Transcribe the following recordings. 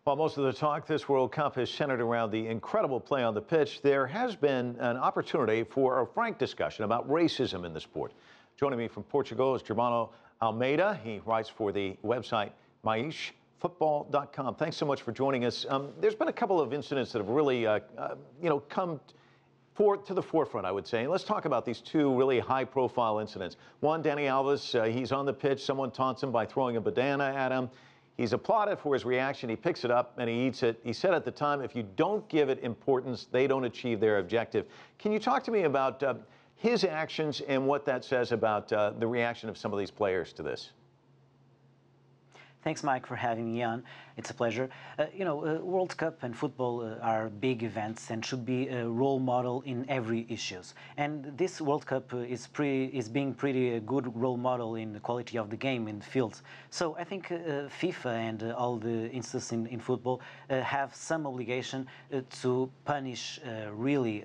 While most of the talk this World Cup is centered around the incredible play on the pitch, there has been an opportunity for a frank discussion about racism in the sport. Joining me from Portugal is Germano Almeida. He writes for the website maisfootball.com. Thanks so much for joining us. There's been a couple of incidents that have really, come to the forefront, I would say. And let's talk about these two really high-profile incidents. One, Dani Alves, he's on the pitch. Someone taunts him by throwing a banana at him. He's applauded for his reaction. He picks it up and he eats it. He said at the time, if you don't give it importance, they don't achieve their objective. Can you talk to me about his actions and what that says about the reaction of some of these players to this? Thanks, Mike, for having me on. It's a pleasure. World Cup and football are big events and should be a role model in every issues. And this World Cup is being pretty a good role model in the quality of the game in the field. So I think FIFA and all the instances in football have some obligation to punish really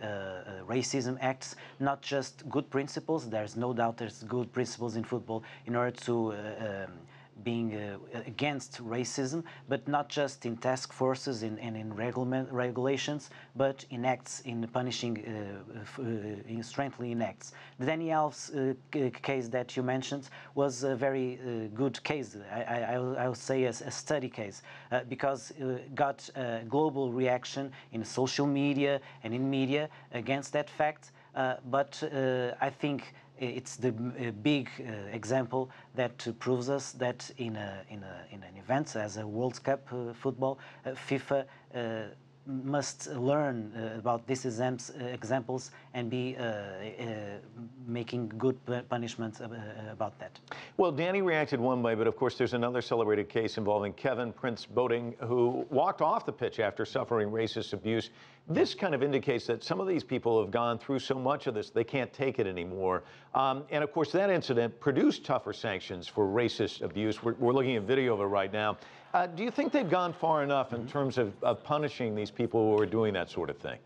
racism acts, not just good principles. There's no doubt there's good principles in football in order to being against racism, but not just in task forces and in regulations, but in acts, in punishing, in strengthening acts. The Dani Alves case that you mentioned was a very good case. I would say a study case, because got a global reaction in social media and in media against that fact. But I think it's the big example that proves us that in an event as a World Cup football, FIFA must learn about these examples and be making good punishments about that. Well, Dani reacted one way, but of course there's another celebrated case involving Kevin Prince Boateng, who walked off the pitch after suffering racist abuse. This kind of indicates that some of these people have gone through so much of this, they can't take it anymore. And of course, that incident produced tougher sanctions for racist abuse. We're looking at video of it right now. Do you think they've gone far enough in terms of punishing these people who are doing that sort of thing?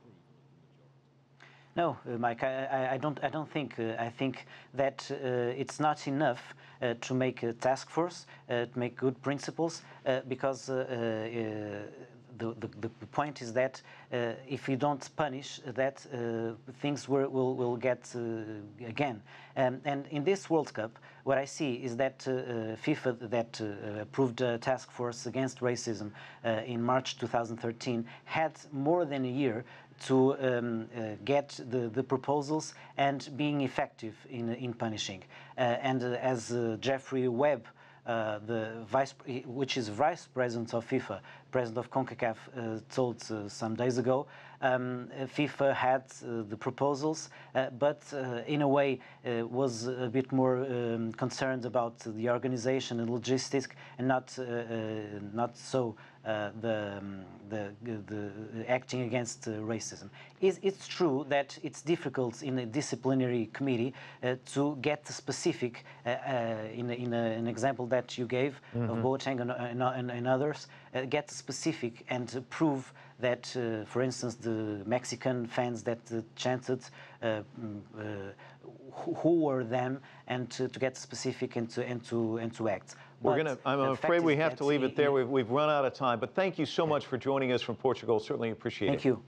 No, Mike, I don't think. I think that it's not enough to make a task force, to make good principles, because the point is that if you don't punish that, things will get again. And in this World Cup, what I see is that FIFA that approved a task force against racism in March 2013 had more than a year to get the proposals and being effective in punishing. And as Jeffrey Webb, which is vice president of FIFA, president of CONCACAF, told some days ago, FIFA had the proposals, but in a way was a bit more concerned about the organization and logistics, and not so the acting against racism. It's true that it's difficult in a disciplinary committee to get specific, in an example that you gave of Boateng and others, get specific and prove that, for instance, the Mexican fans that chanted, who were them, and to get specific and to act. I'm afraid we have to leave it there. We've run out of time, but thank you so much for joining us from Portugal. Certainly appreciate it. Thank you.